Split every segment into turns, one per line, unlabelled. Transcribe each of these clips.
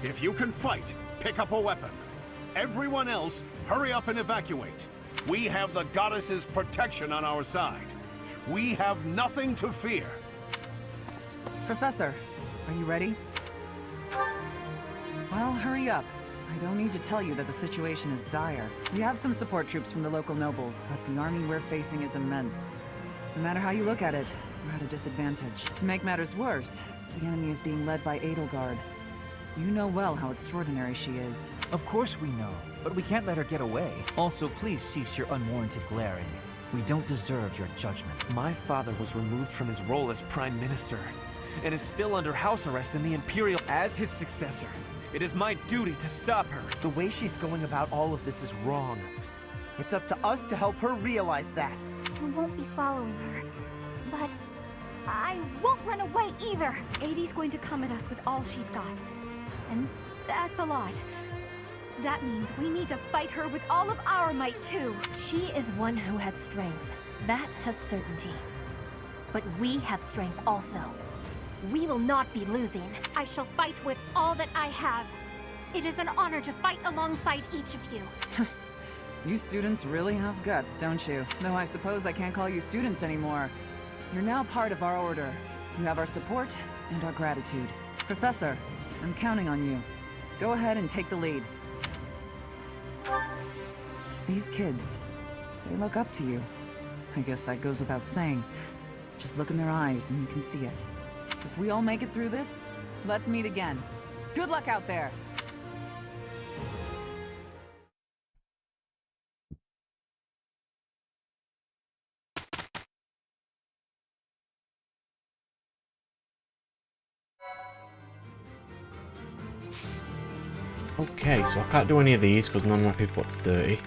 If you can fight, pick up a weapon. Everyone else, hurry up and evacuate. We have the goddess's protection on our side. We have nothing to fear.
Professor, are you ready? Well, hurry up. I don't need to tell you that the situation is dire. We have some support troops from the local nobles, but the army we're facing is immense. No matter how you look at it, we're at a disadvantage. To make matters worse, the enemy is being led by Edelgard. You know well how extraordinary she is.
Of course we know, but we can't let her get away. Also, please cease your unwarranted glaring. We don't deserve your judgment.
My father was removed from his role as Prime Minister, and is still under house arrest in the Imperial. As his successor, it is my duty to stop her.
The way she's going about all of this is wrong. It's up to us to help her realize that.
I won't be following her, but I won't run away either. Adie's going to come at us with all she's got, and that's a lot. That means we need to fight her with all of our might, too.
She is one who has strength. That has certainty. But we have strength also. We will not be losing.
I shall fight with all that I have. It is an honor to fight alongside each of you.
You students really have guts, don't you? Though I suppose I can't call you students anymore. You're now part of our order. You have our support and our gratitude. Professor, I'm counting on you. Go ahead and take the lead. These kids, they look up to you. I guess that goes without saying. Just look in their eyes and you can see it. If we all make it through this, let's meet again. Good luck out there!
Okay, so I can't do any of these because none of my people are 30.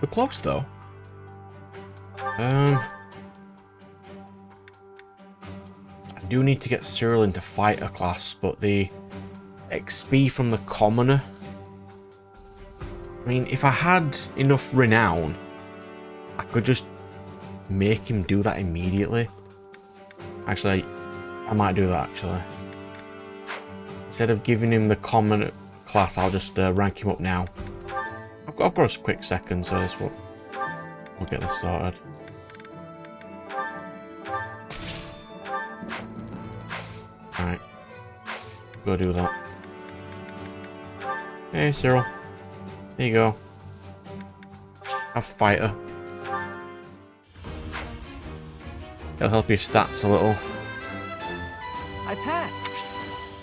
We're close though. I do need to get Cyril into fighter class, but the XP from the commoner. I mean, if I had enough renown, I could just make him do that immediately. Actually, I might do that actually. Instead of giving him the commoner class, I'll just rank him up now. I've got a quick second, so that's what we'll get this started. Alright, go do that. Hey Cyril, there you go. Have fighter. It'll help your stats a little.
I passed.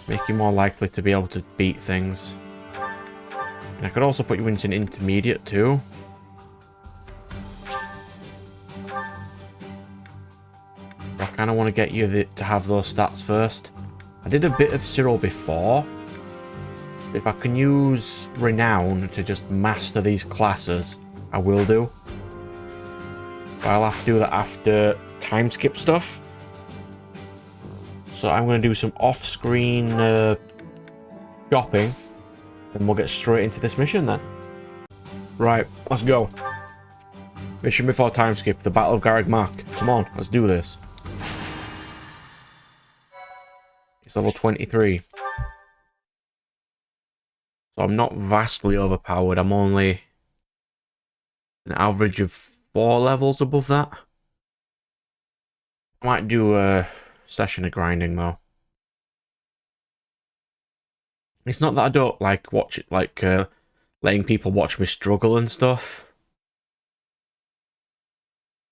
Make you more likely to be able to beat things. And I could also put you into an intermediate too. I kind of want to get you to have those stats first. I did a bit of Cyril before. If I can use Renown to just master these classes, I will do. But I'll have to do that after time skip stuff. So I'm going to do some off-screen shopping, and we'll get straight into this mission then. Right, let's go. Mission before time skip, the Battle of Garreg Mach. Come on, let's do this. It's level 23. So I'm not vastly overpowered, I'm only an average of 4 levels above that. I might do a session of grinding though. It's not that I don't like letting people watch me struggle and stuff,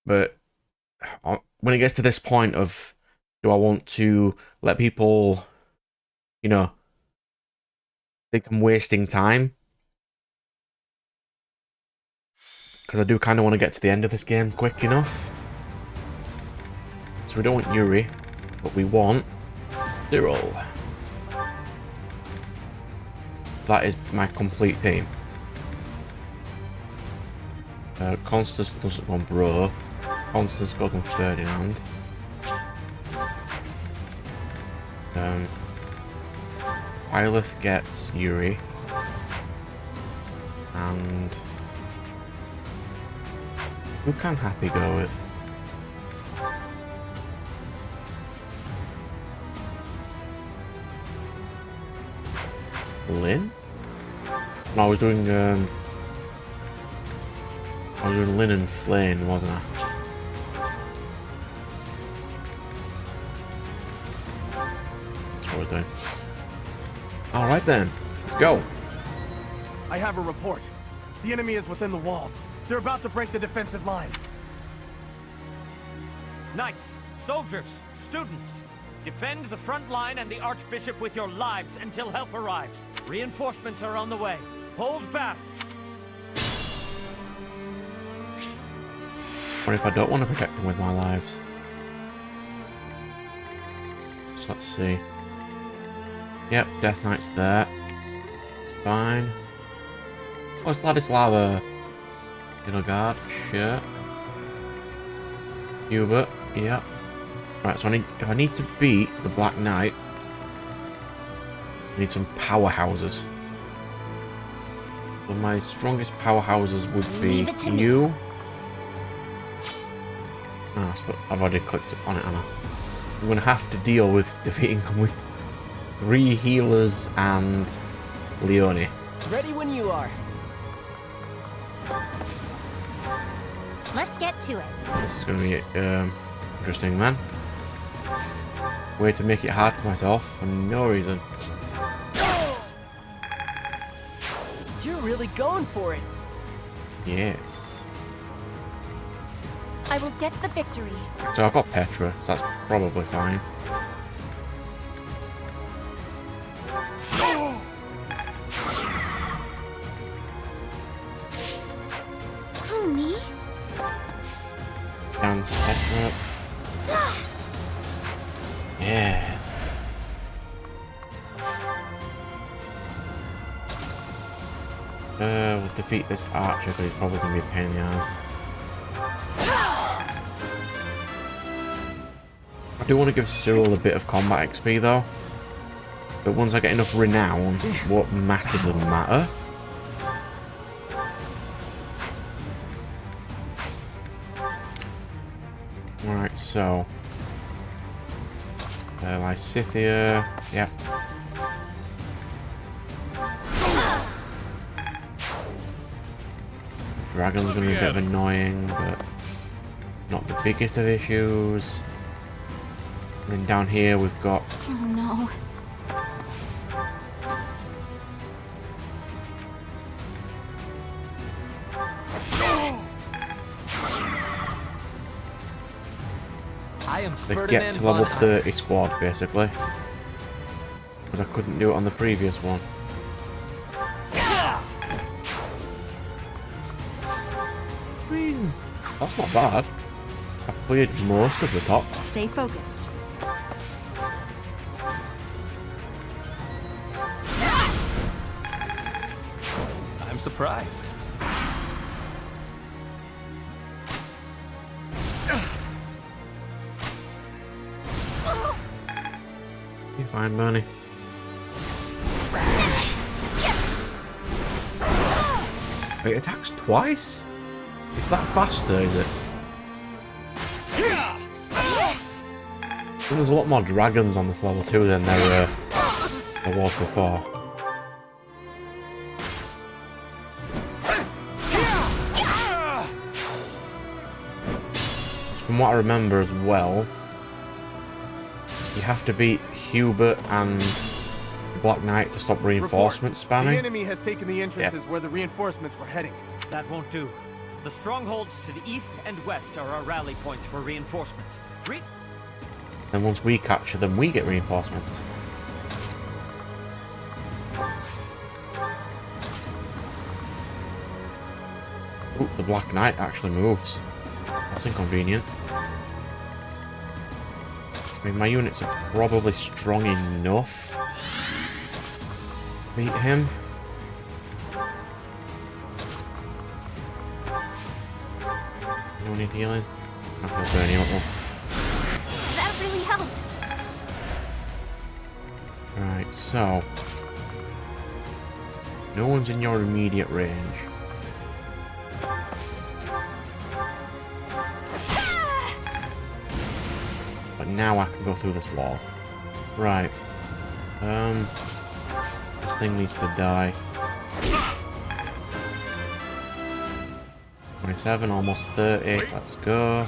but when it gets to this point of, do I want to let people, you know, think I'm wasting time? Because I do kind of want to get to the end of this game quick enough. So we don't want Yuri, but we want Cyril. That is my complete team. Constance doesn't want Bro. Constance goes on Ferdinand. Byleth gets Yuri. And who can Happy go with? Lynn? No, I was doing Lynn and Flynn, wasn't I? That's what we're doing. Alright then, let's go.
I have a report. The enemy is within the walls. They're about to break the defensive line.
Knights, soldiers, students, defend the front line and the Archbishop with your lives until help arrives. Reinforcements are on the way. Hold fast.
What if I don't want to protect them with my lives? So let's see. Yep, Death Knight's there. It's fine. Oh, it's Ladislava. Edelgard, sure. Hubert, yeah. Right, so if I need to beat the Black Knight, I need some powerhouses. So my strongest powerhouses would be you. Oh, I've already clicked on it, Anna. I'm going to have to deal with defeating them with 3 healers and Leone.
Ready when you are.
Let's get to it.
This is going to be interesting, man. Way to make it hard for myself for no reason.
You're really going for it.
Yes.
I will get the victory.
So I've got Petra, so that's probably fine.
Who, me?
Dance Petra. Yeah. We'll defeat this archer, but he's probably going to be a pain in the ass. I do want to give Cyril a bit of combat XP though. But once I get enough renown, it won't massively matter. Alright, so... Lysithia, yep. Dragon's gonna be a bit of annoying, but not the biggest of issues. And then down here we've got...
Oh no.
I am
the get to level 30 squad, basically. Because I couldn't do it on the previous one. I mean, that's not bad. I've cleared most of the top.
Stay focused.
I'm surprised.
You fine, Bernie? Wait, it attacks twice? Is that faster, is it? There's a lot more dragons on this level too than there was before. From what I remember as well, you have to beat Hubert and Black Knight to stop reinforcement spamming.
The enemy has taken the entrances where the reinforcements were heading.
That won't do. The strongholds to the east and west are our rally points for reinforcements. Read.
And once we capture them, we get reinforcements. Ooh, the Black Knight actually moves. That's inconvenient. I mean, my units are probably strong enough to beat him. No need healing. I can burn you up though.
That really helped.
Right, so no one's in your immediate range. But now I can go through this wall. Right. Let's This thing needs to die. 27, almost 30. Let's go.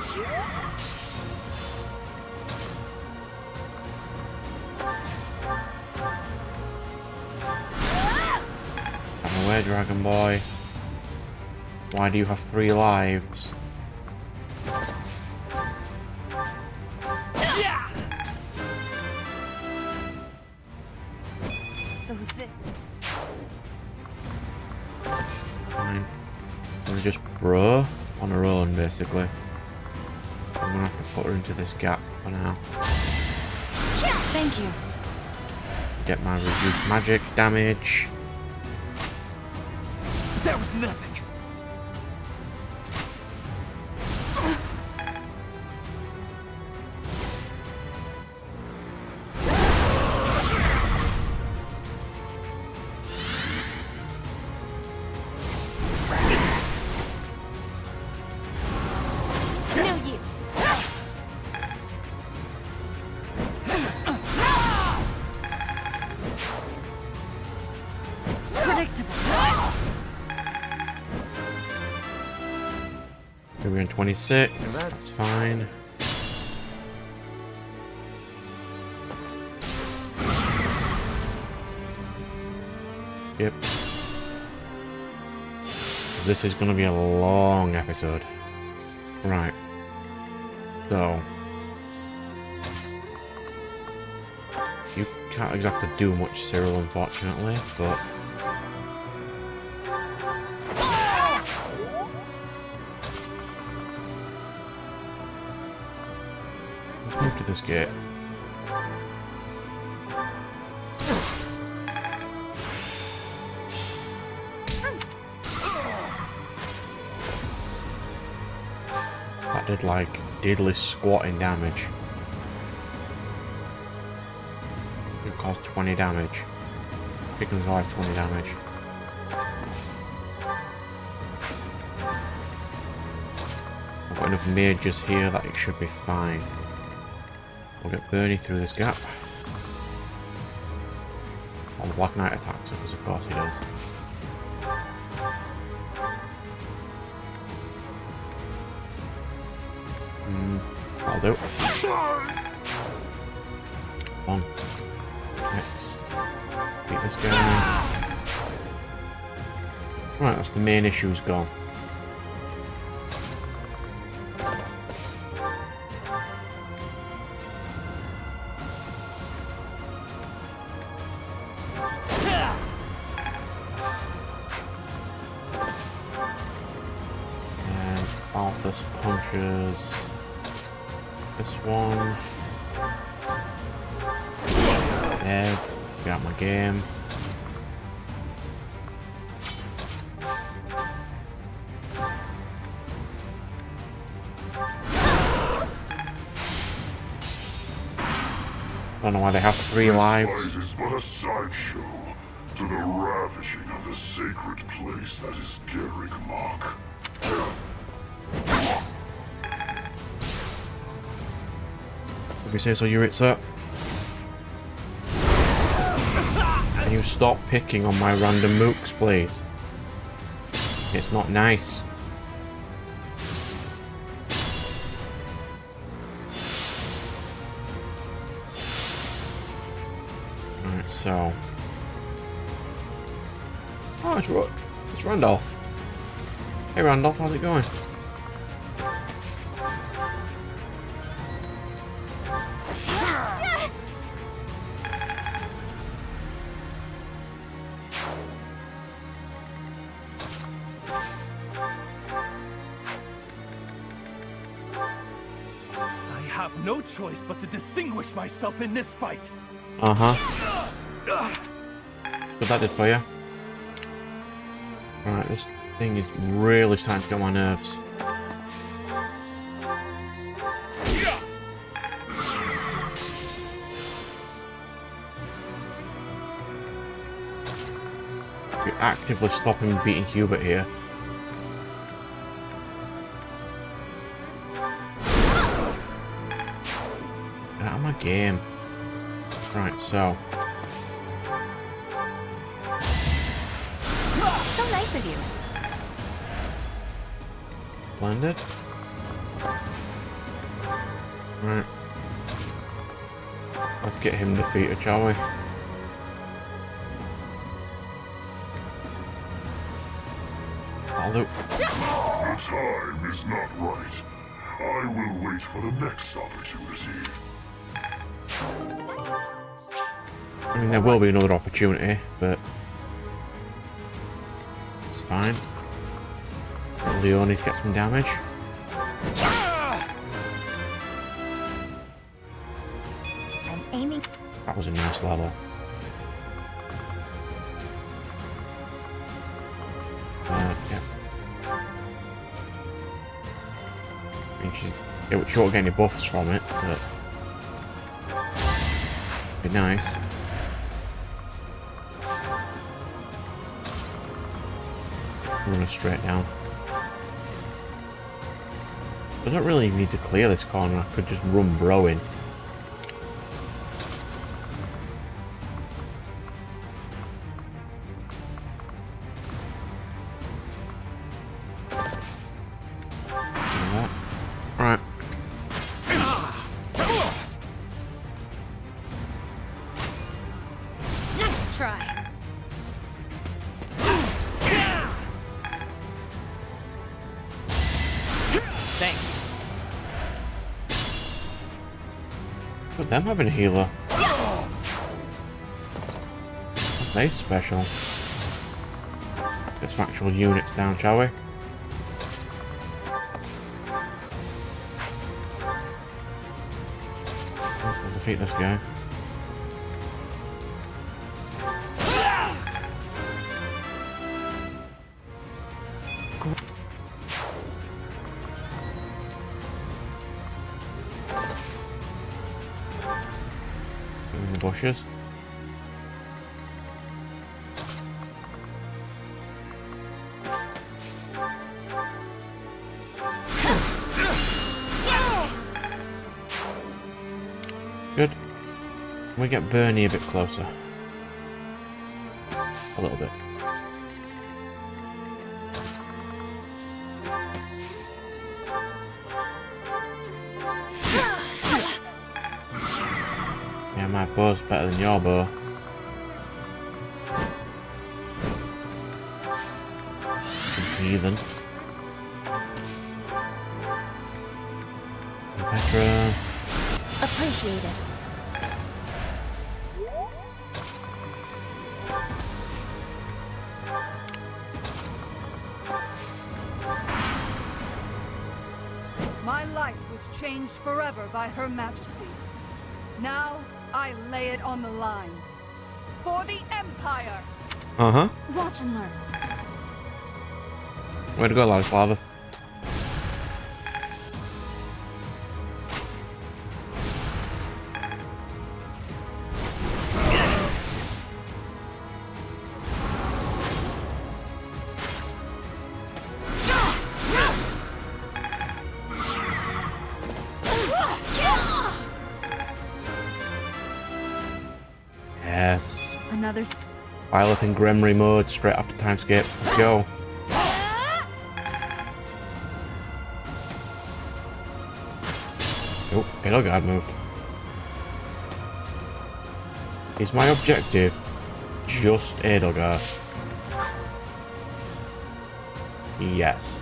Come away, Dragon Boy. Why do you have 3 lives? Fine. We're just bro on her own, basically. I'm gonna have to put her into this gap for now.
Thank you.
Get my reduced magic damage.
That was nothing.
We're in 26. That's fine. Yep. This is going to be a long episode. Right. So. You can't exactly do much, Cyril, unfortunately, but. Let's move to this gate. That did like diddly squatting damage. It caused 20 damage. Picken's life 20 damage. I've got enough mages here that it should be fine. We'll get Bernie through this gap. Oh, the Black Knight attacks us, because of course he does. That'll do. On. Next. Beat this guy. Right, that's the main issue's gone. And Balthus punches this one. Dead. Get out my game. Don't know why they have 3 lives.
This fight is but a sideshow to the ravaging of the sacred place that is Garrigmok.
If you say so, Yuritsa. Can you stop picking on my random mooks, please? It's not nice. Alright, so. Oh, it's Randolph. Hey Randolph, how's it going?
No choice but to distinguish myself in this fight.
Uh-huh. What that did for you. Alright, this thing is really starting to get on my nerves. You're actively stopping beating Hubert here. Game. Right, so
nice of you.
Splendid. Right. Let's get him defeated, shall we? That'll do.
The time is not right. I will wait for the next opportunity.
I mean, there will be another opportunity, but it's fine. Leon needs to get some damage.
I'm aiming.
That was a nice level. Yeah. I mean, she won't get any buffs from it, but be nice. Run her straight down. I don't really need to clear this corner. I could just run bro in. Right.
Nice try.
Thank you.
Look at them having a healer. They special. Get some actual units down, shall we? We'll defeat this guy. In the bushes. Good. Can we get Bernie a bit closer? A little bit. Yeah, my bow's better than your bow. Heathen. Petra.
Appreciated.
My life was changed forever by Her Majesty. Now, I lay it on the line. For the Empire!
Uh-huh.
Watch and learn.
Way to go, Ladislava. Yes.
Another.
Violet in Gremry mode, straight after time skip. Let's go. Oh, Edelgard moved. Is my objective just Edelgard? Yes.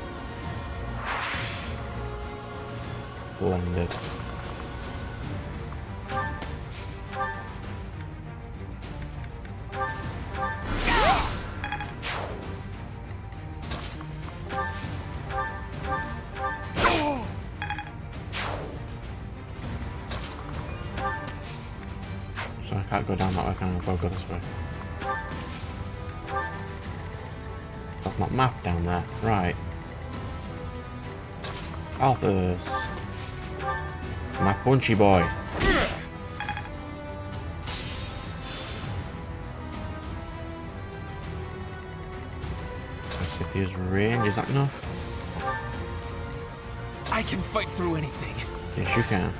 Splendid. So I can't go down that way, can I? I'll go this way. That's not mapped down there. Right. Althus. My punchy boy. Scythia's range, is that enough?
I can fight through anything.
Yes, you can.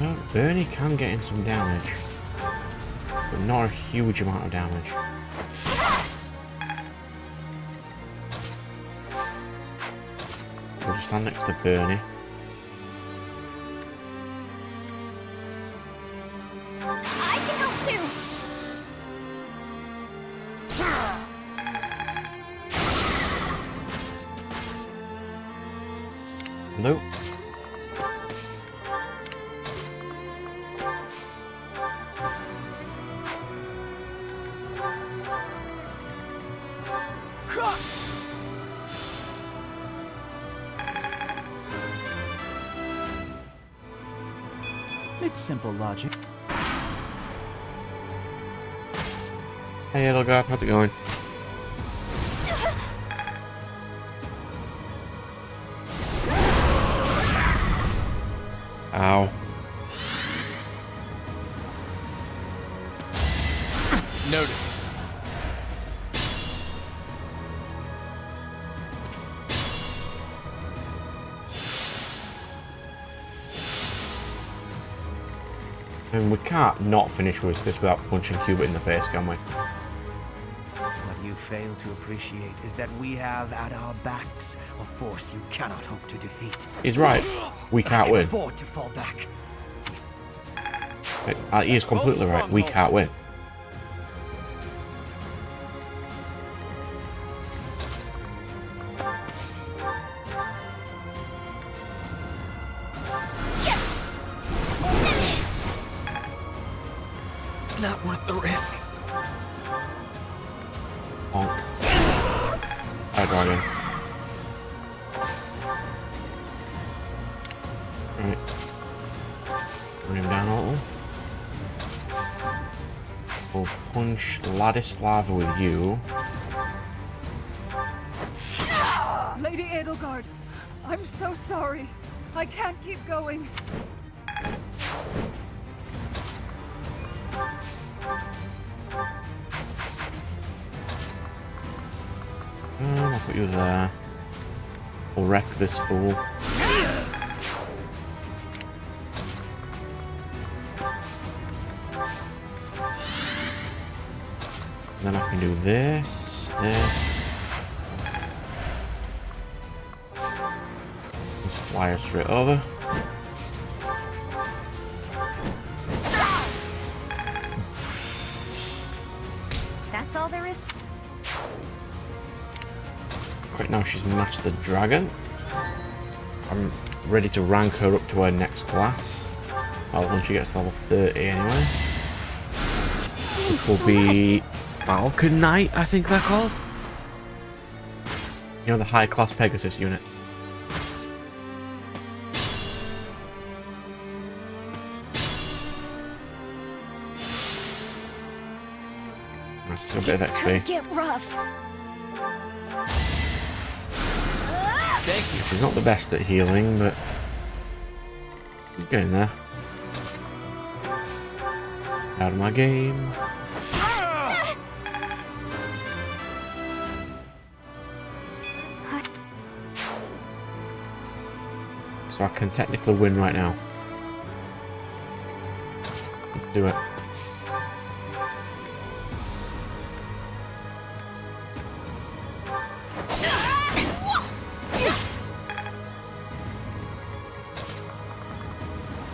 Well, Bernie can get in some damage, but not a huge amount of damage. We'll just stand next to Bernie.
I can help too!
Nope.
It's simple logic.
Hey Edelgard, how's it going? Ow.
Noted.
And we can't not finish with this without punching Hubert in the face, can we?
What you fail to appreciate is that we have at our backs a force you cannot hope to defeat.
He's right. We can't
I
win.
can afford to fall back.
He is completely right. We can't win.
Not worth the risk.
Honk. Hi, dragon. Right. Bring him down a little. We'll punch Ladislav with you.
Lady Edelgard, I'm so sorry. I can't keep going.
I'll put you there. We'll wreck this fool. Then I can do this, this. Just fly her straight over.
That's all there is?
Right now she's Master Dragon. I'm ready to rank her up to her next class. Well, once she gets to level 30 anyway. Which will be Falcon Knight, I think they're called. You know, the high class Pegasus units. That's a bit of XP.
Get rough.
Thank you.
She's not the best at healing, but she's getting there. Out of my game. So I can technically win right now. Let's do it.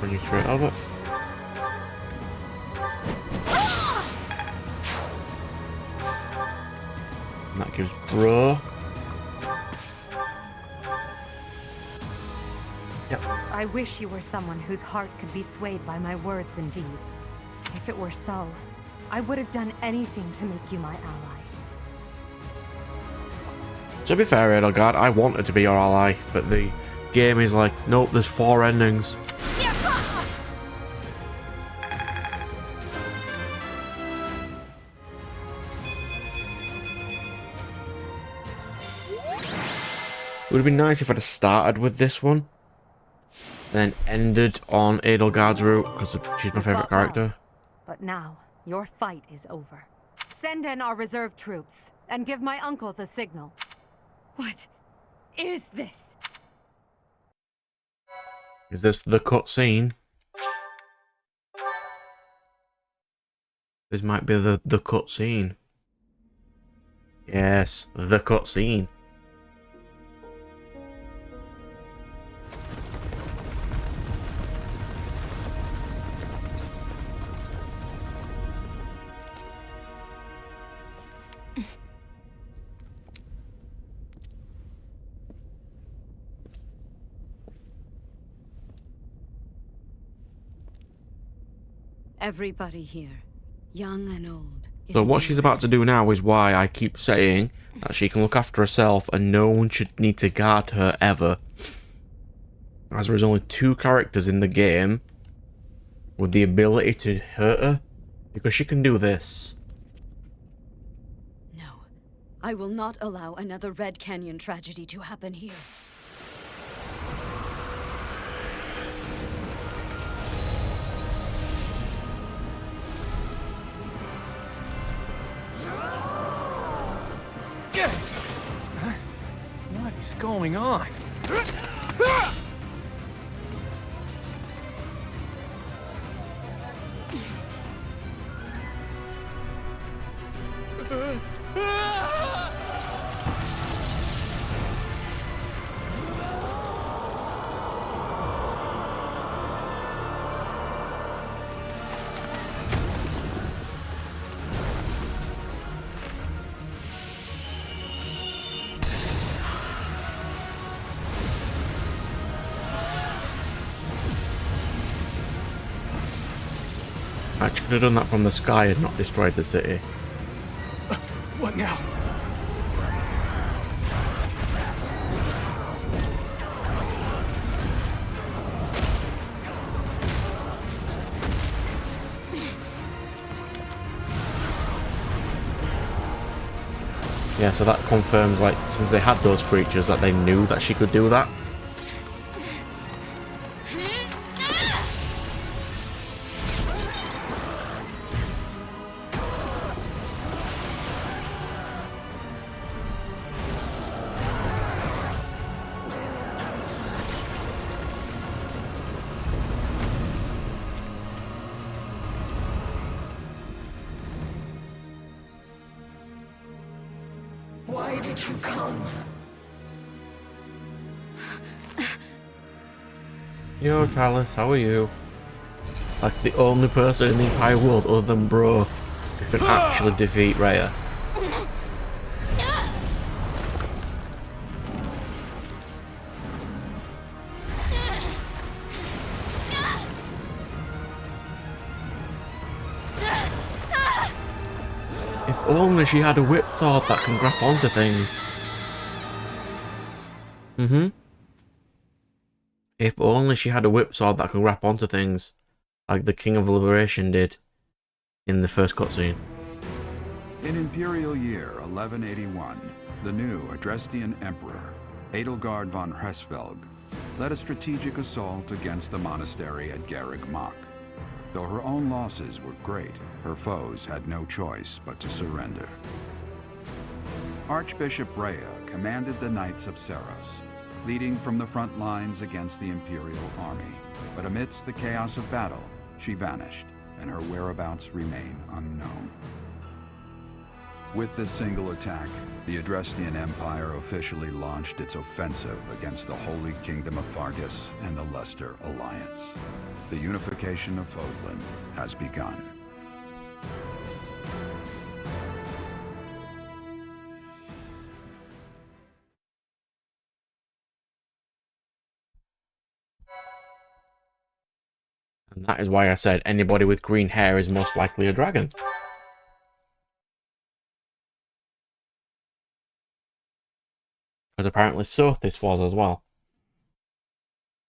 Run you straight over. And that gives Bro. Yep.
I wish you were someone whose heart could be swayed by my words and deeds. If it were so, I would have done anything to make you my ally.
To be fair, Edelgard, I wanted to be your ally, but the game is like, nope, there's 4 endings. It would have been nice if I'd have started with this one, then ended on Edelgard's route, because she's my favourite character.
But now, your fight is over. Send in our reserve troops, and give my uncle the signal.
What is this?
Is this the cutscene? This might be the cutscene. Yes, the cutscene.
Everybody here, young and old.
So what she's about to do now is why I keep saying that she can look after herself and no one should need to guard her ever. As there is only 2 characters in the game with the ability to hurt her, because she can do this.
No, I will not allow another Red Canyon tragedy to happen here.
What is going on?
I should have done that from the sky and not destroyed the city.
What now?
Yeah, so that confirms, like, since they had those creatures, that they knew that she could do that.
Why did you come?
Yo, Talus, how are you? Like the only person in the entire world other than Bro who can actually defeat Rhea. If only she had a whip sword that can grab onto things. If only she had a whip sword that can grab onto things, like the King of Liberation did in the first cutscene.
In Imperial Year 1181, the new Adrestian Emperor, Edelgard von Hresvelg, led a strategic assault against the monastery at Garreg Mach. Though her own losses were great, her foes had no choice but to surrender. Archbishop Rhea commanded the Knights of Seros, leading from the front lines against the Imperial army. But amidst the chaos of battle, she vanished, and her whereabouts remain unknown. With this single attack, the Adrestian Empire officially launched its offensive against the Holy Kingdom of Fargus and the Leicester Alliance. The unification of Fodlan has begun.
And that is why I said anybody with green hair is most likely a dragon. Because apparently Sothis was as well.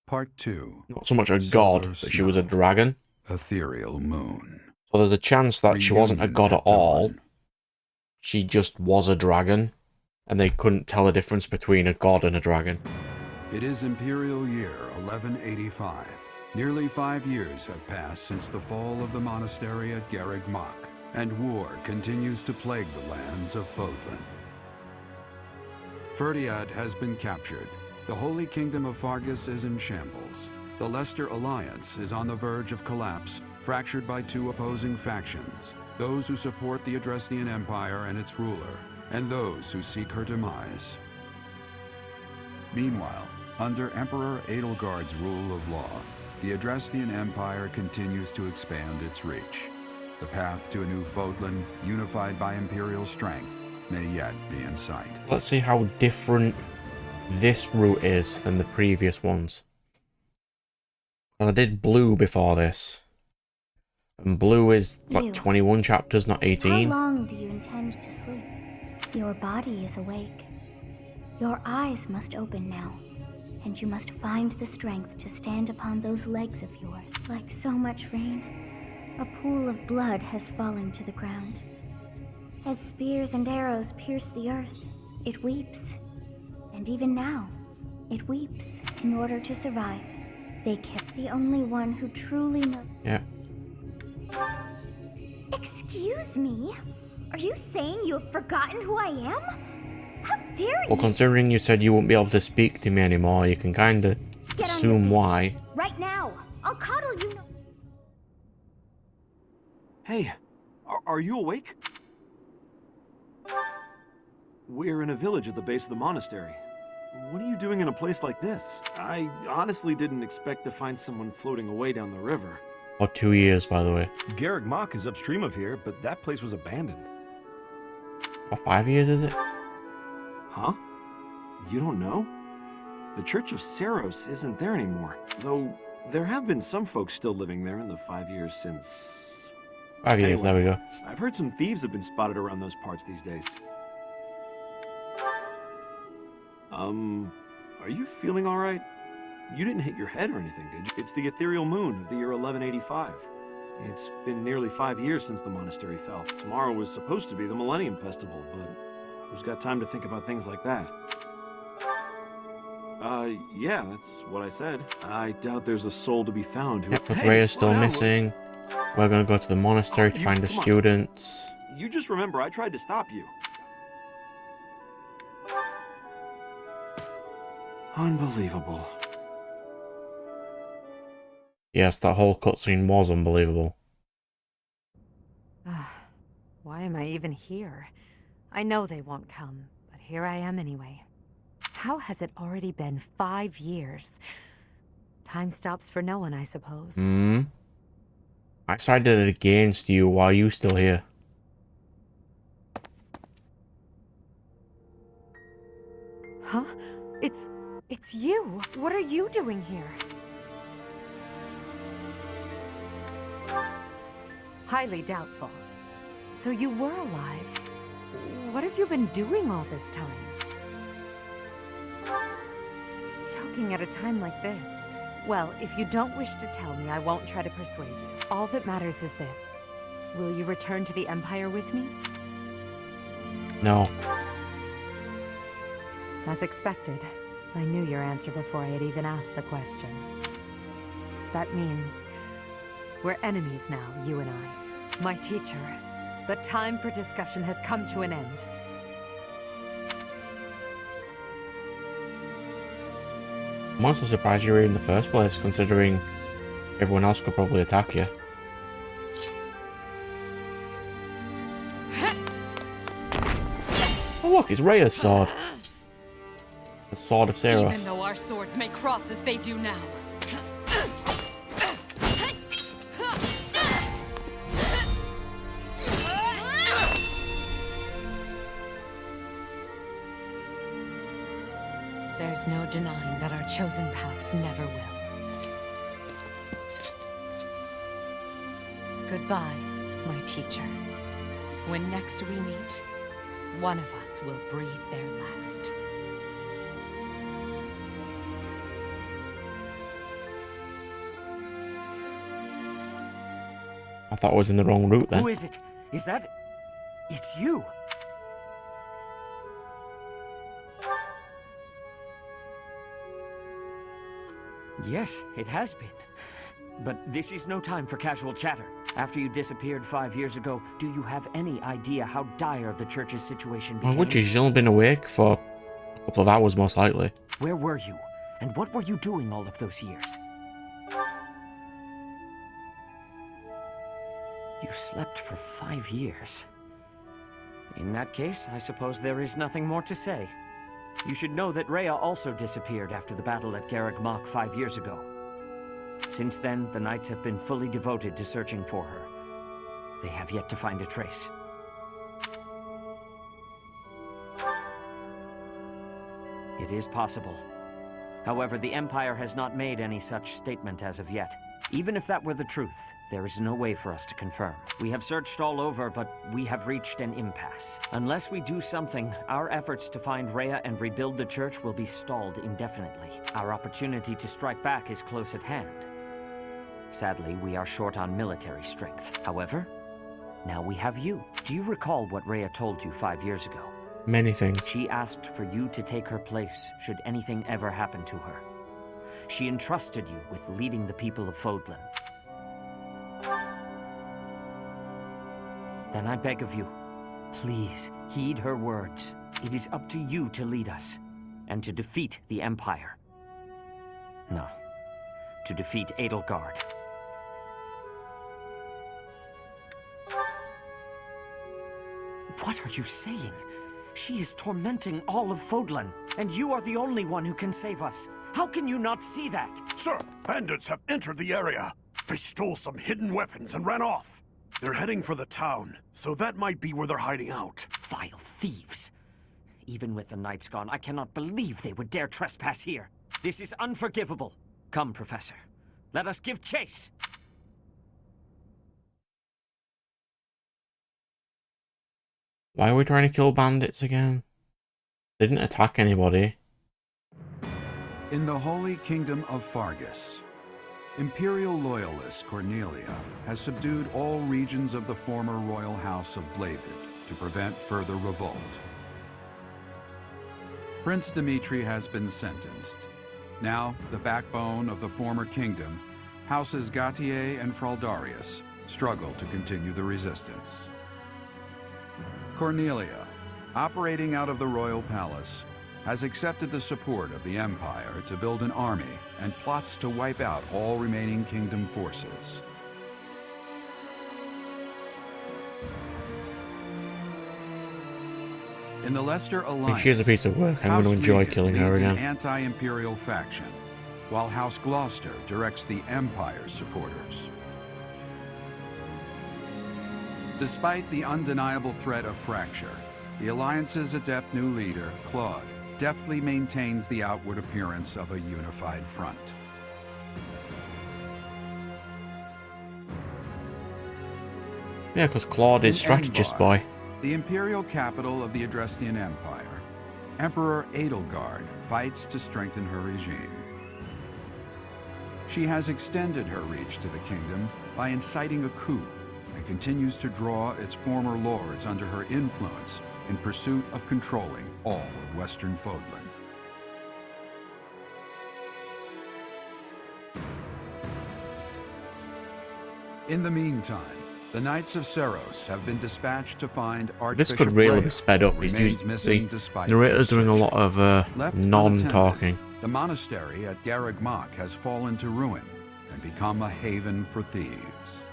Part 2.
Not so much a god, but she was a dragon.
Ethereal Moon.
So there's a chance that she wasn't a god at all. She just was a dragon. And they couldn't tell the difference between a god and a dragon.
It is Imperial Year 1185. Nearly 5 years have passed since the fall of the monastery at Garreg Mach, and war continues to plague the lands of Fodlan. Ferdiad has been captured. The Holy Kingdom of Fargus is in shambles. The Leicester Alliance is on the verge of collapse, fractured by 2 opposing factions. those who support the Adrestian Empire and its ruler, and those who seek her demise. Meanwhile, under Emperor Edelgard's rule of law, the Adrestian Empire continues to expand its reach. The path to a new Fodlan, unified by Imperial strength, may yet be in sight.
Let's see how different this route is than the previous ones. I did Blue before this. And Blue is like 21 chapters, not 18.
How long do you intend to sleep? Your body is awake. Your eyes must open now, and you must find the strength to stand upon those legs of yours. Like so much rain, a pool of blood has fallen to the ground. As spears and arrows pierce the earth, it weeps. And even now, it weeps in order to survive. They kept the only one who truly knows.
Yeah.
Excuse me? Are you saying you have forgotten who I am? How dare you?
Well, considering you said you won't be able to speak to me anymore, you can kind of assume why.
Right now. I'll coddle you.
Hey, are you awake? We're in a village at the base of the monastery. What are you doing in a place like this? I honestly didn't expect to find someone floating away down the river.
Or 2 years, by the way.
Garrick Mach is upstream of here, but that place was abandoned.
Or 5 years, is it?
Huh? You don't know? The Church of Seros isn't there anymore. Though, there have been some folks still living there in the 5 years since...
5 years,
Anyway,
there we go.
I've heard some thieves have been spotted around those parts these days. Are you feeling alright? You didn't hit your head or anything, did you? It's the ethereal moon of the year 1185. It's been nearly 5 years since the monastery fell. Tomorrow was supposed to be the Millennium Festival, but who's got time to think about things like that? Yeah, that's what I said. I doubt there's a soul to be found who...
Yep, but Rhea's still missing. We're gonna go to the monastery to find the
come on.
students.
You just remember, I tried to stop you. Unbelievable.
Yes, that whole cutscene was unbelievable.
Why am I even here? I know they won't come, but here I am anyway. How has it already been 5 years? Time stops for no one, I suppose.
I sided against you while you still here.
Huh? It's you! What are you doing here? Highly doubtful. So you were alive. What have you been doing all this time? Choking at a time like this. Well, if you don't wish to tell me, I won't try to persuade you. All that matters is this. Will you return to the Empire with me?
No.
As expected, I knew your answer before I had even asked the question. That means we're enemies now, you and I. My teacher, the time for discussion has come to an end.
I'm also surprised you were here in the first place, considering everyone else could probably attack you. Oh look, it's Rhea's sword. The Sword of Seros.
Even though our swords may cross as they do now.
There's no denying that our chosen paths never will. Goodbye, my teacher. When next we meet, one of us will breathe their last.
I thought I was in the wrong route then.
Who is it? Is that... It's you! Yes, it has been. But this is no time for casual chatter. After you disappeared 5 years ago, do you have any idea how dire the Church's situation became?
Well, which is, you've only been awake for a couple of hours, most likely.
Where were you? And what were you doing all of those years? You slept for 5 years. In that case, I suppose there is nothing more to say. You should know that Rhea also disappeared after the battle at Garreg Mach 5 years ago. Since then, the Knights have been fully devoted to searching for her. They have yet to find a trace. It is possible. However, the Empire has not made any such statement as of yet. Even if that were the truth, there is no way for us to confirm. We have searched all over, but we have reached an impasse. Unless we do something, our efforts to find Rhea and rebuild the church will be stalled indefinitely. Our opportunity to strike back is close at hand. Sadly, we are short on military strength. However, now we have you. Do you recall what Rhea told you 5 years ago?
Many things.
She asked for you to take her place should anything ever happen to her. She entrusted you with leading the people of Fodlan. Then I beg of you, please heed her words. It is up to you to lead us, and to defeat the Empire. No, to defeat Edelgard. What are you saying? She is tormenting all of Fodlan, and you are the only one who can save us. How can you not see that?
Sir, bandits have entered the area. They stole some hidden weapons and ran off. They're heading for the town, so that might be where they're hiding out.
Vile thieves. Even with the Knights gone, I cannot believe they would dare trespass here. This is unforgivable. Come, Professor. Let us give chase.
Why are we trying to kill bandits again? They didn't attack anybody.
In the Holy Kingdom of Fargus, Imperial loyalist Cornelia has subdued all regions of the former royal house of Blavid to prevent further revolt. Prince Dimitri has been sentenced. Now, the backbone of the former kingdom, Houses Gautier and Fraldarius, struggle to continue the resistance. Cornelia, operating out of the royal palace, has accepted the support of the Empire to build an army and plots to wipe out all remaining kingdom forces. In the Leicester Alliance,
she's a piece of work. I'm
House
going to enjoy
Regan
killing her
leads
again.
an anti-imperial faction, while House Gloucester directs the Empire's supporters. Despite the undeniable threat of fracture, the Alliance's adept new leader, Claude, deftly maintains the outward appearance of a unified front.
Yeah, because Claude is strategist boy.
The imperial capital of the Adrestian Empire, Emperor Edelgard fights to strengthen her regime. She has extended her reach to the kingdom by inciting a coup and continues to draw its former lords under her influence in pursuit of controlling all of Western Fodlan. In the meantime, the Knights of Seros have been dispatched to find Archbishop
This could really
Rhea,
be sped up.
who
He's
remains
using,
missing
the
despite
narrator's
their
doing a
search.
lot of
Left
non-talking.
unattended, the monastery at Garreg Mach has fallen to ruin and become a haven for thieves.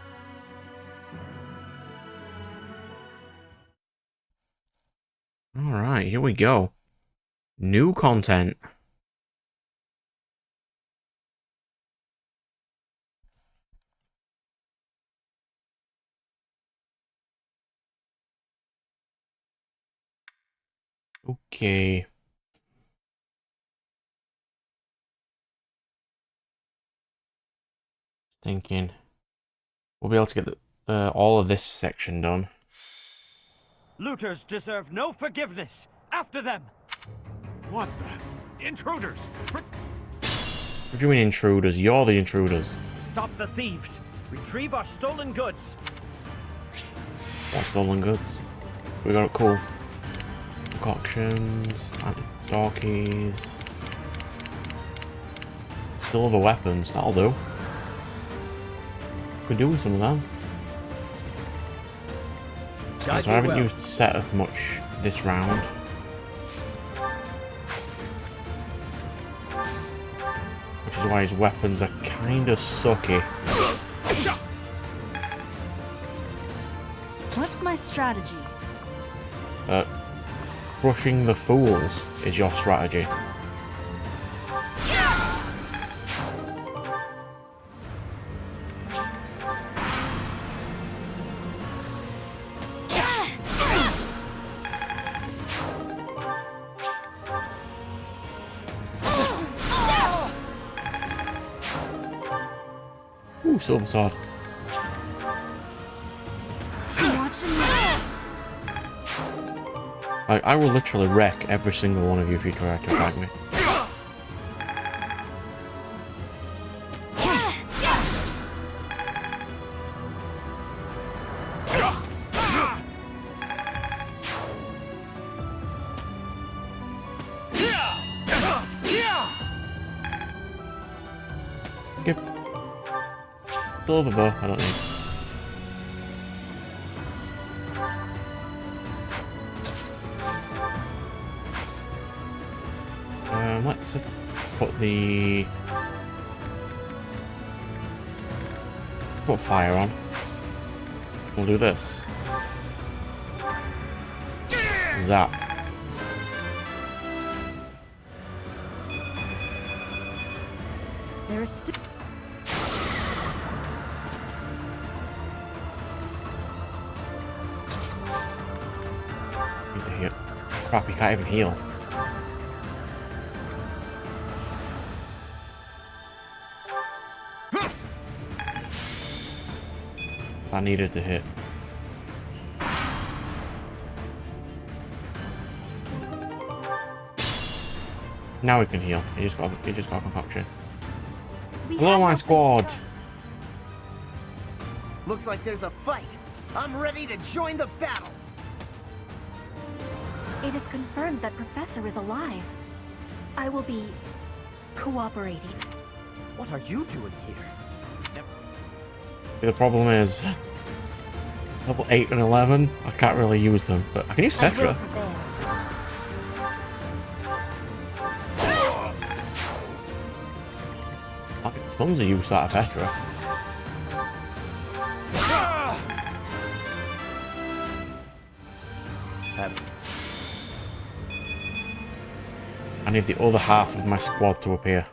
Alright, here we go. New content. Okay. Thinking we'll be able to get all of this section done.
Looters deserve no forgiveness. After them.
What the? Intruders!
What do you mean intruders? You're the intruders.
Stop the thieves. Retrieve our stolen goods.
What stolen goods? We got cool. Concoctions, door keys. Silver weapons, that'll do. We could do with some of them. So I haven't used Seth much this round. Which is why his weapons are kind of sucky.
my strategy?
Crushing the fools is your strategy. Ooh, silver sword. I will literally wreck every single one of you if you try to attack me. Yep. Silver bow, I don't need. Let's put the... put fire on. We'll do this. That.
There is still...
He's a hit. Crap, he can't even heal. I needed to hit. Now we can heal. He just got a concoction. Hello, my squad.
Looks like there's a fight. I'm ready to join the battle.
It is confirmed that Professor is alive. I will be cooperating.
What are you doing here?
The problem is, level 8 and 11, I can't really use them, but I can use Petra. I get tons of use out of Petra. I need the other half of my squad to appear.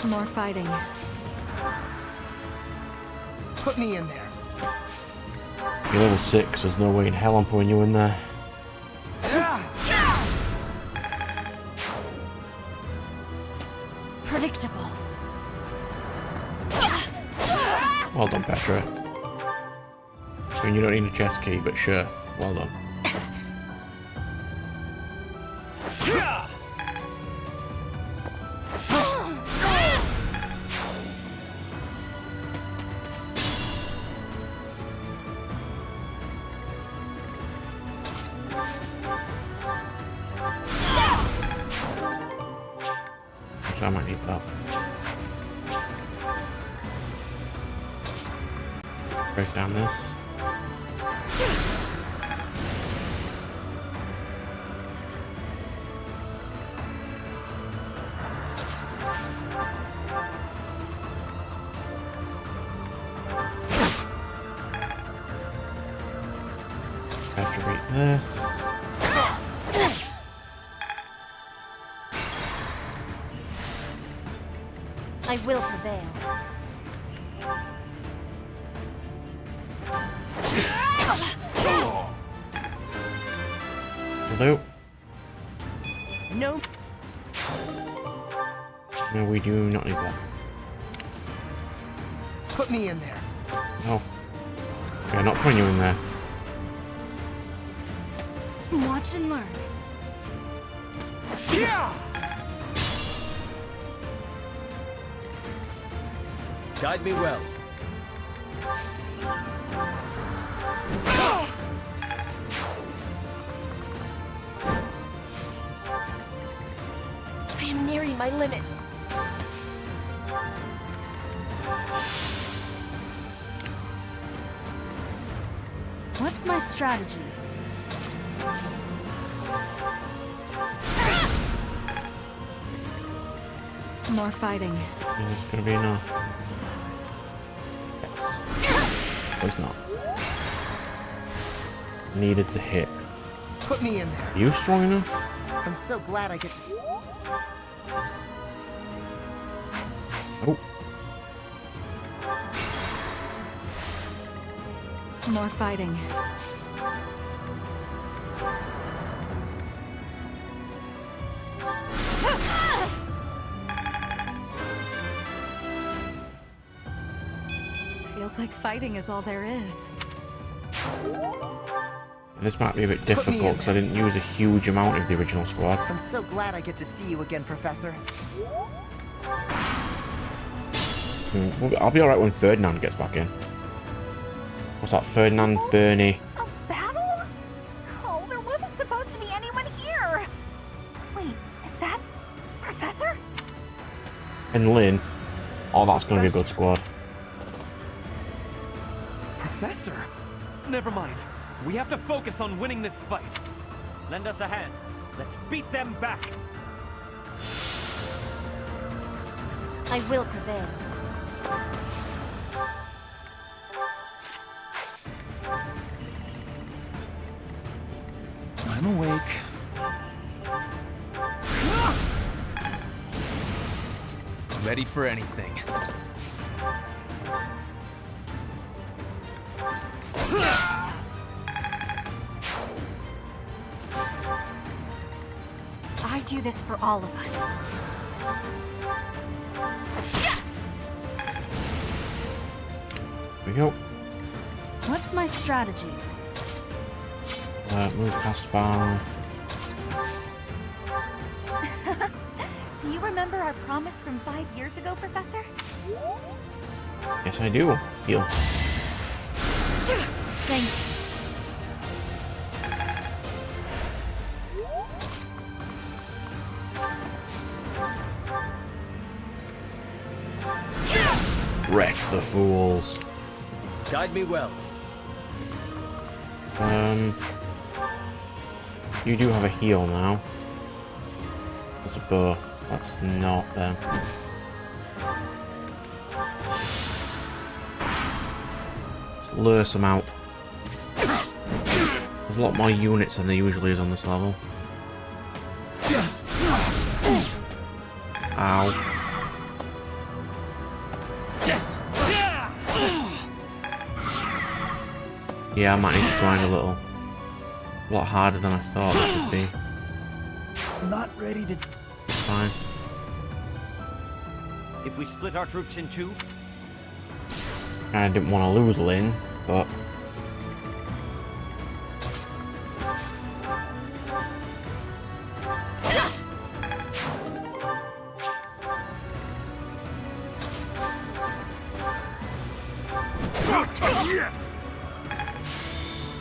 More fighting.
Put me in there.
You're level 6, there's no way in hell I'm putting you in there.
Predictable.
Well done, Petra. I mean, you don't need a chest key, but sure. Well done. I might need that. Break down this. Attributes this.
I will prevail.
Hello?
No.
No, we do not need that.
Put me in there.
No. Okay, not putting you in there.
Watch and learn.
Yeah!
Guide me well.
I am nearing my limit.
What's my strategy?
More fighting.
Is this gonna be enough? Yes. No, it's not. Needed to hit.
Put me in there.
Are you strong enough?
I'm so glad I get to...
Oh.
More fighting. Feels like fighting is all there is.
This might be a bit difficult because I didn't use a huge amount of the original squad.
I'm so glad I get to see you again, Professor.
I'll be alright when Ferdinand gets back in. What's that? Ferdinand, Bernie.
A battle? Oh, there wasn't supposed to be anyone here. Wait, is that Professor?
And Lynn. Oh, that's going to be a good squad.
Professor? Never mind. We have to focus on winning this fight.
Lend us a hand. Let's beat them back.
I will prevail.
I'm awake.
Ready for anything.
I do this for all of us.
Here we go.
What's my strategy?
Move past bar.
Do you remember our promise from 5 years ago, Professor?
Yes, I do. Heal.
Thank you.
Wreck the fools.
Guide me well.
You do have a heal now. There's a bow. That's not them. Let's lure some out. There's a lot more units than there usually is on this level. Ow. Yeah, I might need to grind a little. A lot harder than I thought this would be.
Not ready to...
It's fine.
If we split our troops in two,
I didn't want to lose Lynn, but...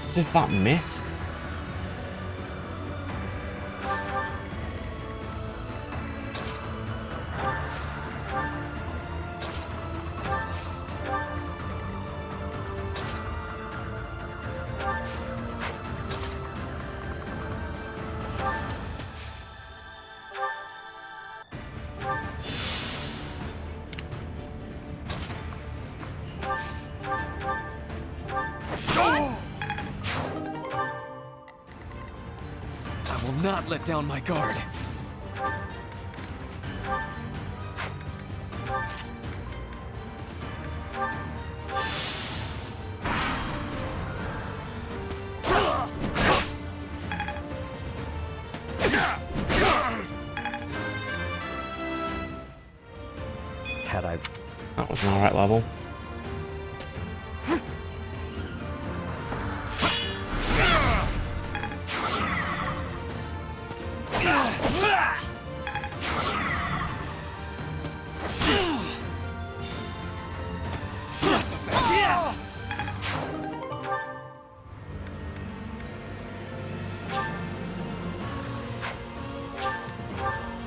As if that missed.
I will not let down my guard.
had I...
That was an alright level.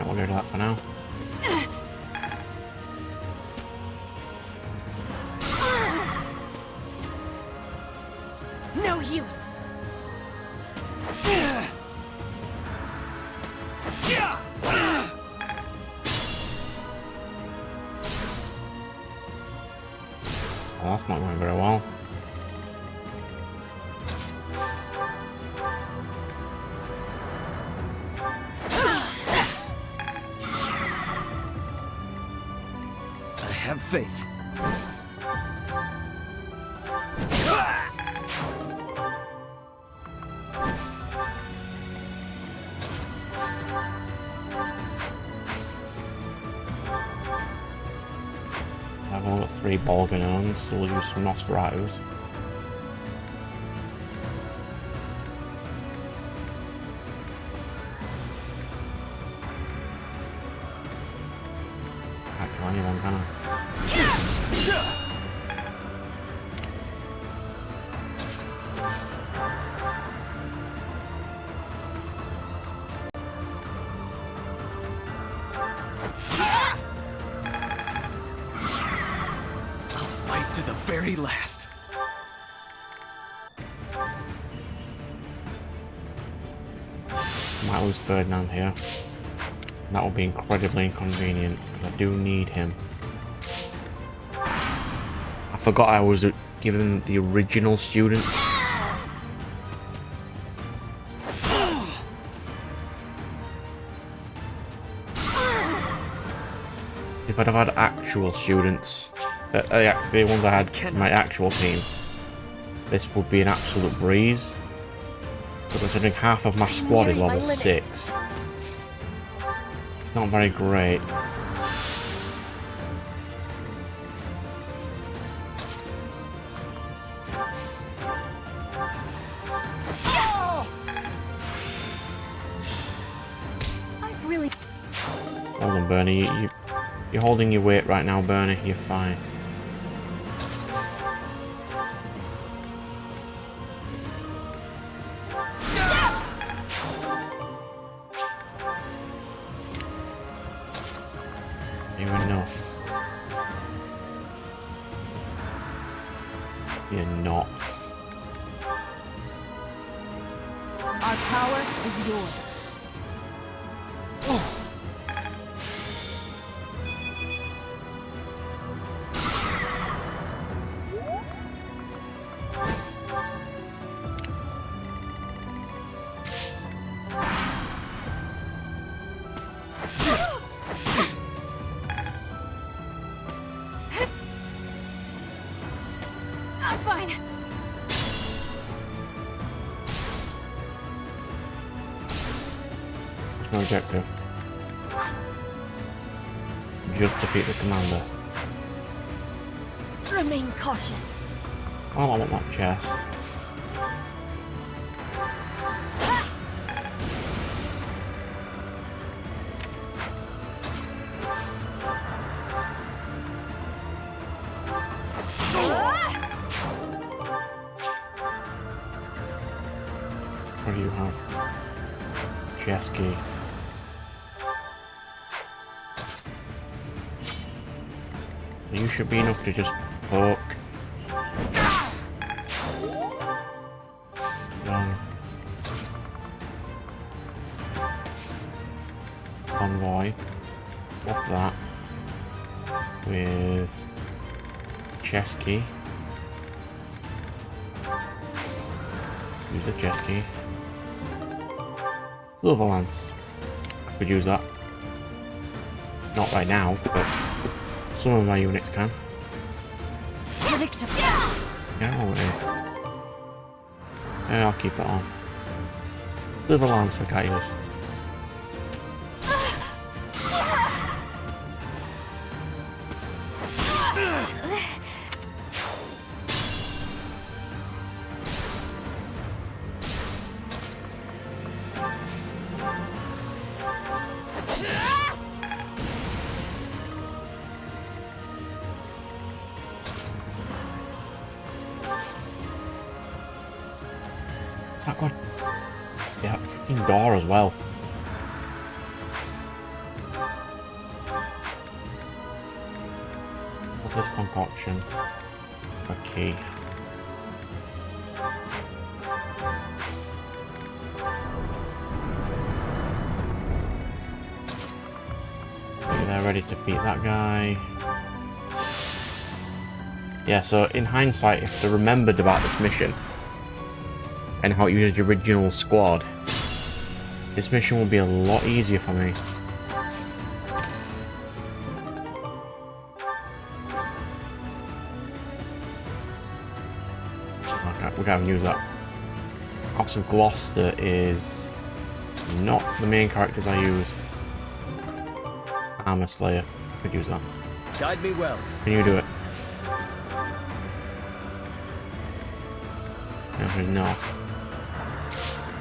We'll go to that for now.
No use.
Well, that's not going very well.
I have faith.
I've only got 3 ball guns, so we'll use some Nosferatus. Can't kill anyone, can I?
To the very last.
Might lose Ferdinand here. That will be incredibly inconvenient because I do need him. I forgot I was given the original students. If I'd have had actual students, the ones I had in my actual team, this would be an absolute breeze. But considering half of my squad is level 6, it's not very great. Hold on, Bernie. You're holding your weight right now, Bernie. You're fine. You're enough. You're not.
Our power is yours.
I'm fine.
What's my objective? Just defeat the commander.
Remain cautious.
Oh, I want that chest. What do you have? Chest key. You should be enough to just poke. Convoy. Swap that with chest key. Use the chest key. Silver lance. I could use that. Not right now, but some of my units can. Yeah, I'll keep that on. Silver lance we can't use. Is that good? Yeah, freaking door as well. What's this concoction? Okay. Okay, they're ready to beat that guy. Yeah, so in hindsight, if they remembered about this mission and how it used the original squad, this mission will be a lot easier for me. Okay, we can't use that. House of Gloucester is not the main characters I use. Armor Slayer, I could use that.
Guide me well.
Can you do it? No.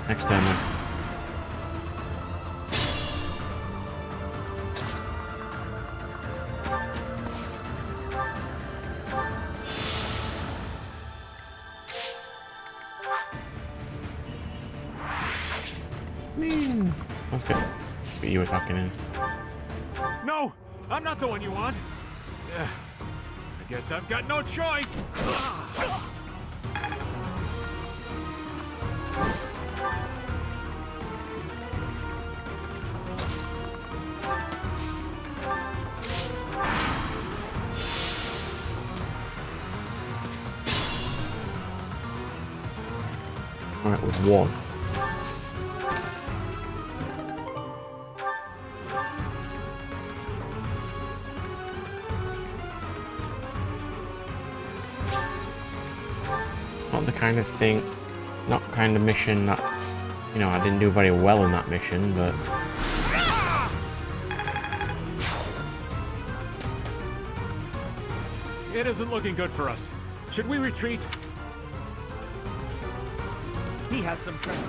Next turn then. Let's get you attacking in.
No! I'm not the one you want! I guess I've got no choice!
Alright, with one. Not the kind of thing, not kind of mission that, you know, I didn't do very well in that mission, but...
It isn't looking good for us. Should we retreat?
He has some trouble.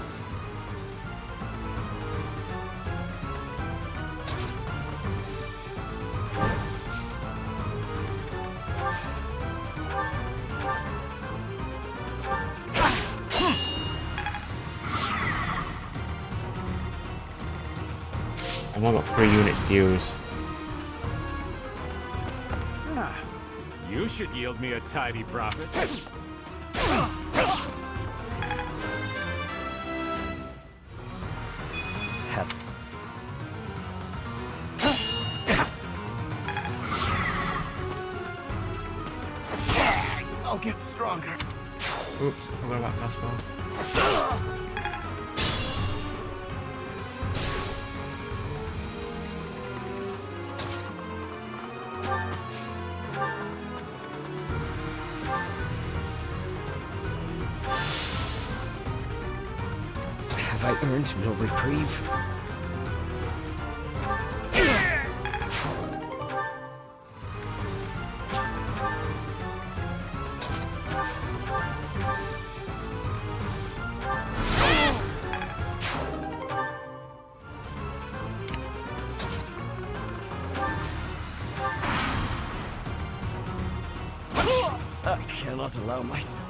I've only got 3 units to use.
You should yield me a tidy profit.
I'll get stronger.
Oops, I forgot about Caspar.
Have I earned no reprieve? I cannot allow myself.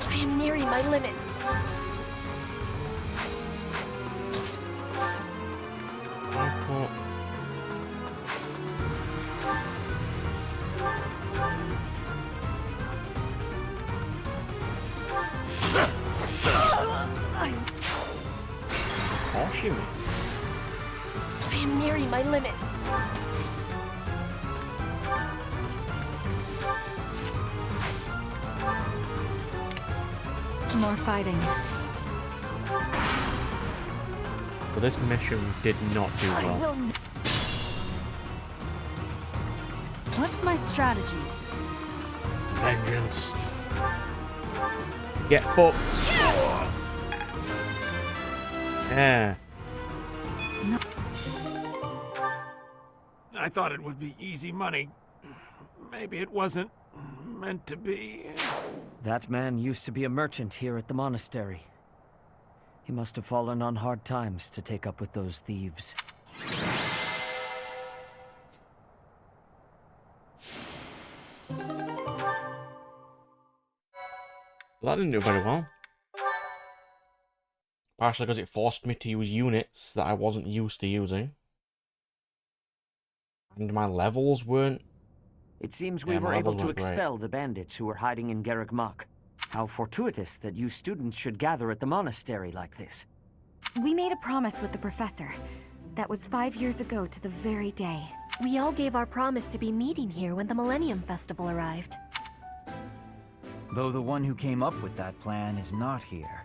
I am nearing my limit.
Oh, she missed.
I am nearing my limit.
More fighting.
But this mission did not do well.
What's my strategy?
Vengeance. Get fucked. Yeah.
No.
I thought it would be easy money. Maybe it wasn't meant to be.
That man used to be a merchant here at the monastery. He must have fallen on hard times to take up with those thieves.
Well, that didn't do very well. Partially because it forced me to use units that I wasn't used to using. And my levels weren't...
It seems we were able to expel the bandits who were hiding in Garreg Mach. How fortuitous that you students should gather at the monastery like this.
We made a promise with the professor. That was 5 years ago to the very day.
We all gave our promise to be meeting here when the Millennium Festival arrived.
Though the one who came up with that plan is not here.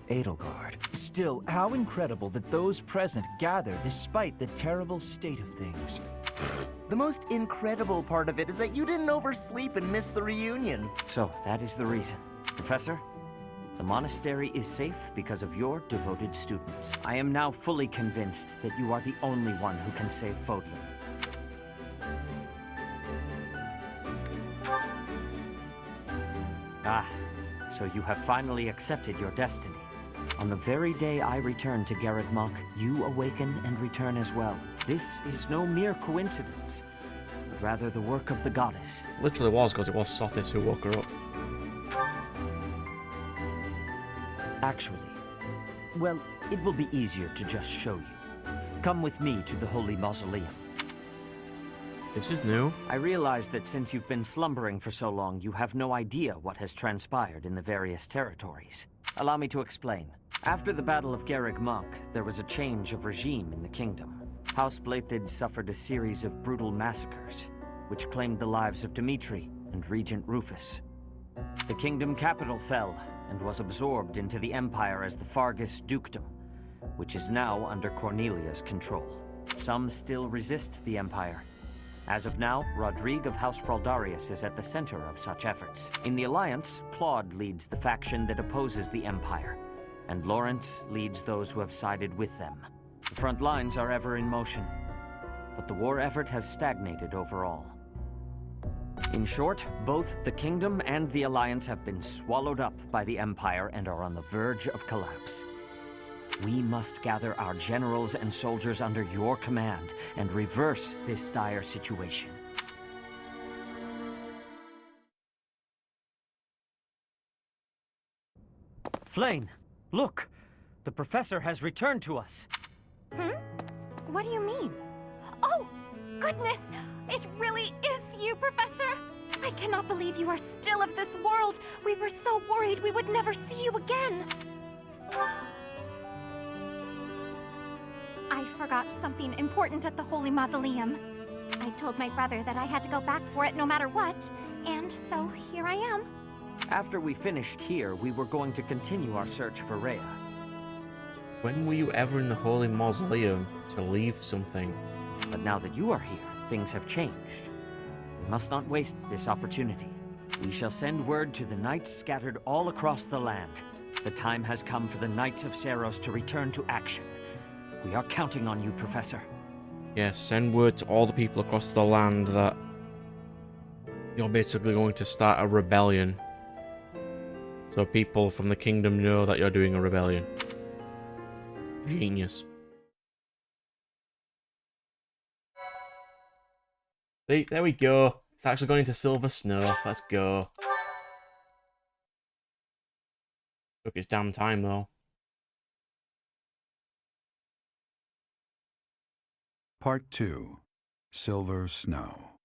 Edelgard. Still, how incredible that those present gathered despite the terrible state of things.
The most incredible part of it is that you didn't oversleep and miss the reunion.
So, that is the reason. Professor, the monastery is safe because of your devoted students. I am now fully convinced that you are the only one who can save Fodlan. Ah, so you have finally accepted your destiny. On the very day I return to Garreg Mach, you awaken and return as well. This is no mere coincidence, but rather the work of the goddess.
Literally was, because it was Sothis who woke her up.
Actually, well, it will be easier to just show you. Come with me to the Holy Mausoleum.
This is new.
I realize that since you've been slumbering for so long, you have no idea what has transpired in the various territories. Allow me to explain. After the Battle of Garreg Mach, there was a change of regime in the kingdom. House Blaiddyd suffered a series of brutal massacres, which claimed the lives of Dimitri and Regent Rufus. The kingdom capital fell, and was absorbed into the Empire as the Fargus Dukedom, which is now under Cornelia's control. Some still resist the Empire. As of now, Rodrigue of House Fraldarius is at the center of such efforts. In the Alliance, Claude leads the faction that opposes the Empire, and Lawrence leads those who have sided with them. The front lines are ever in motion, but the war effort has stagnated overall. In short, both the Kingdom and the Alliance have been swallowed up by the Empire and are on the verge of collapse. We must gather our generals and soldiers under your command and reverse this dire situation. Flayn, look! The professor has returned to us.
What do you mean? Oh, goodness! It really is you, Professor! I cannot believe you are still of this world! We were so worried we would never see you again! I forgot something important at the Holy Mausoleum. I told my brother that I had to go back for it no matter what, and so here I am.
After we finished here, we were going to continue our search for Rhea.
When were you ever in the Holy Mausoleum to leave something?
But now that you are here, things have changed. We must not waste this opportunity. We shall send word to the knights scattered all across the land. The time has come for the Knights of Seiros to return to action. We are counting on you, Professor.
Yes, send word to all the people across the land that you're basically going to start a rebellion. So people from the kingdom know that you're doing a rebellion. Genius. See, there we go. It's actually going to Silver Snow. Let's go. Took its damn time though.
Part 2. Silver Snow.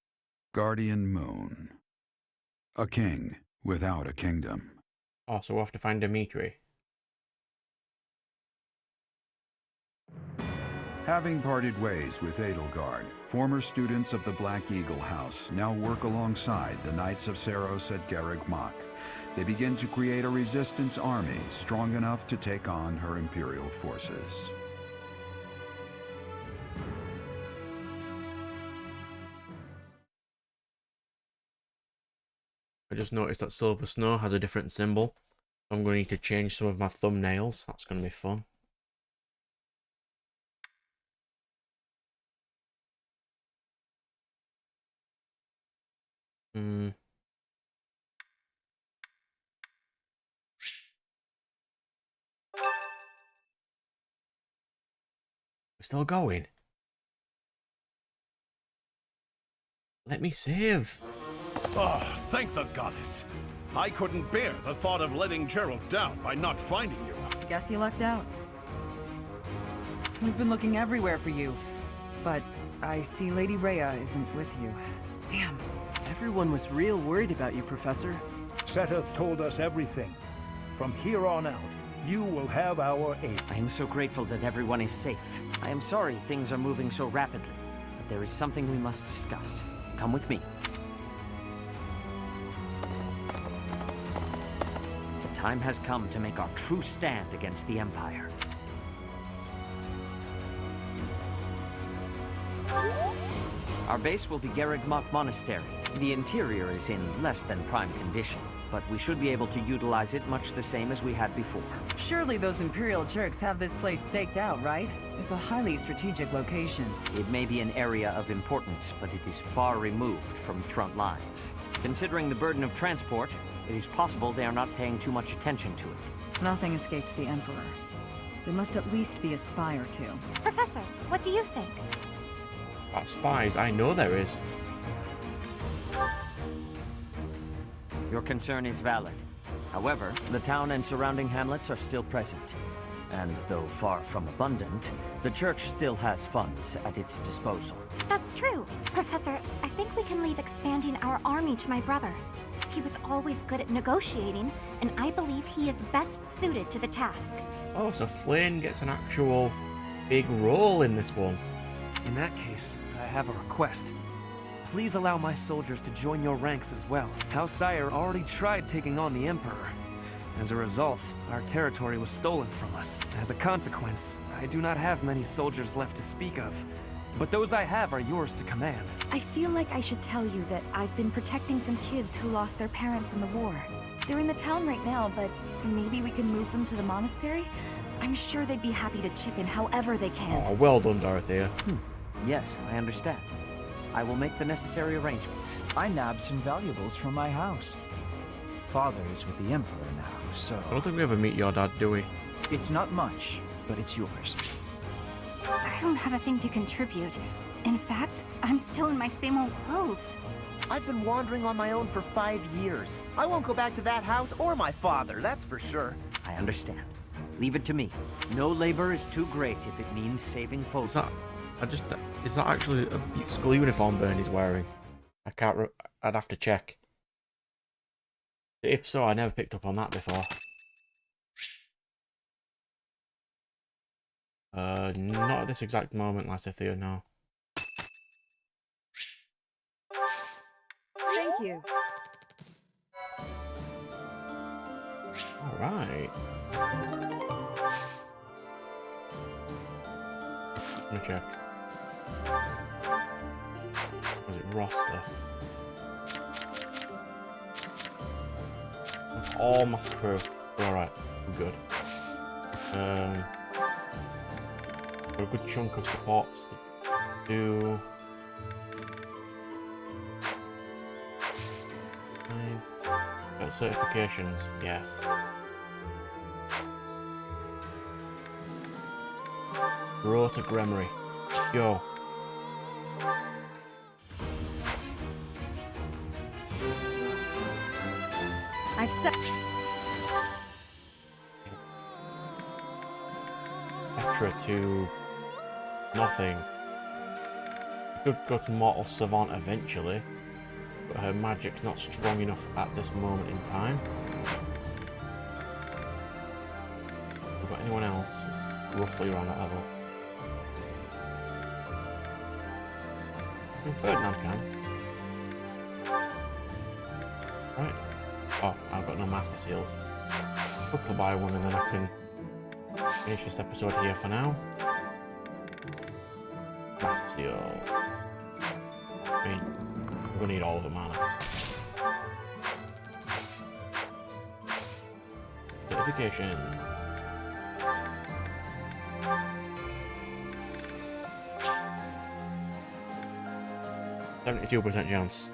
Guardian Moon. A king without a kingdom.
Oh, so we'll have to find Dimitri.
Having parted ways with Edelgard, former students of the Black Eagle House now work alongside the Knights of Seiros at Garreg Mach. They begin to create a resistance army strong enough to take on her Imperial forces.
I just noticed that Silver Snow has a different symbol. I'm going to need to change some of my thumbnails. That's going to be fun. We're still going. Let me save.
Oh, thank the goddess. I couldn't bear the thought of letting Gerald down by not finding you.
Guess you lucked out.
We've been looking everywhere for you. But I see Lady Rhea isn't with you. Damn.
Everyone was real worried about you, Professor.
Setheth told us everything. From here on out, you will have our aid.
I am so grateful that everyone is safe. I am sorry things are moving so rapidly, but there is something we must discuss. Come with me. The time has come to make our true stand against the Empire. Our base will be Garrigmach Monastery. The interior is in less than prime condition, but we should be able to utilize it much the same as we had before.
Surely those Imperial jerks have this place staked out, right? It's a highly strategic location.
It may be an area of importance, but it is far removed from front lines. Considering the burden of transport, it is possible they are not paying too much attention to it.
Nothing escapes the Emperor. There must at least be a spy or two.
Professor, what do you think?
Spies, I know there is.
Your concern is valid. However, the town and surrounding hamlets are still present. And though far from abundant, the church still has funds at its disposal.
That's true. Professor, I think we can leave expanding our army to my brother. He was always good at negotiating, and I believe he is best suited to the task.
Oh, so Flynn gets an actual big role in this one.
In that case, I have a request. Please allow my soldiers to join your ranks as well. House Sire already tried taking on the Emperor. As a result, our territory was stolen from us. As a consequence, I do not have many soldiers left to speak of. But those I have are yours to command.
I feel like I should tell you that I've been protecting some kids who lost their parents in the war. They're in the town right now, but maybe we can move them to the monastery? I'm sure they'd be happy to chip in however they can.
Oh, well done, Dorothea.
Yes, I understand. I will make the necessary arrangements.
I nabbed some valuables from my house. Father is with the Emperor now, so...
I don't think we ever meet your dad, do we?
It's not much, but it's yours.
I don't have a thing to contribute. In fact, I'm still in my same old clothes.
I've been wandering on my own for 5 years. I won't go back to that house or my father, that's for sure.
I understand. Leave it to me. No labor is too great if it means saving folks.
Is that actually a school uniform Bernie's wearing? I can't. I'd have to check. If so, I never picked up on that before. Not at this exact moment, Lasithia, no.
Thank you.
Alright. Let me check. Was it roster? That's all my crew. Alright, we're good. Got a good chunk of supports to do. Got certifications, yes. Row to Gremory. Let's go.
I've set...
Petra to nothing. Could go to Mortal Savant eventually, but her magic's not strong enough at this moment in time. We've got anyone else roughly around that level? Ferdinand can. Right. Oh, I've got no Master Seals. Quickly buy one and then I can finish this episode here for now. Master Seal. I mean, I'm gonna need all of them, aren't I? Certification. 72% chance.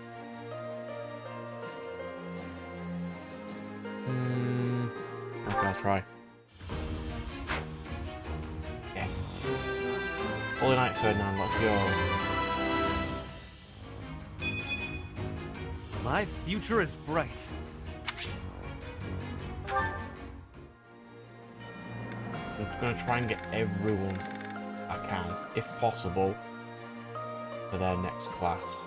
Okay, I'll try. Yes. Holy Knight Ferdinand, let's go.
My future is bright.
going to try and get everyone I can, if possible, for their next class.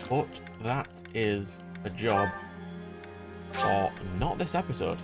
But that is a job for not this episode.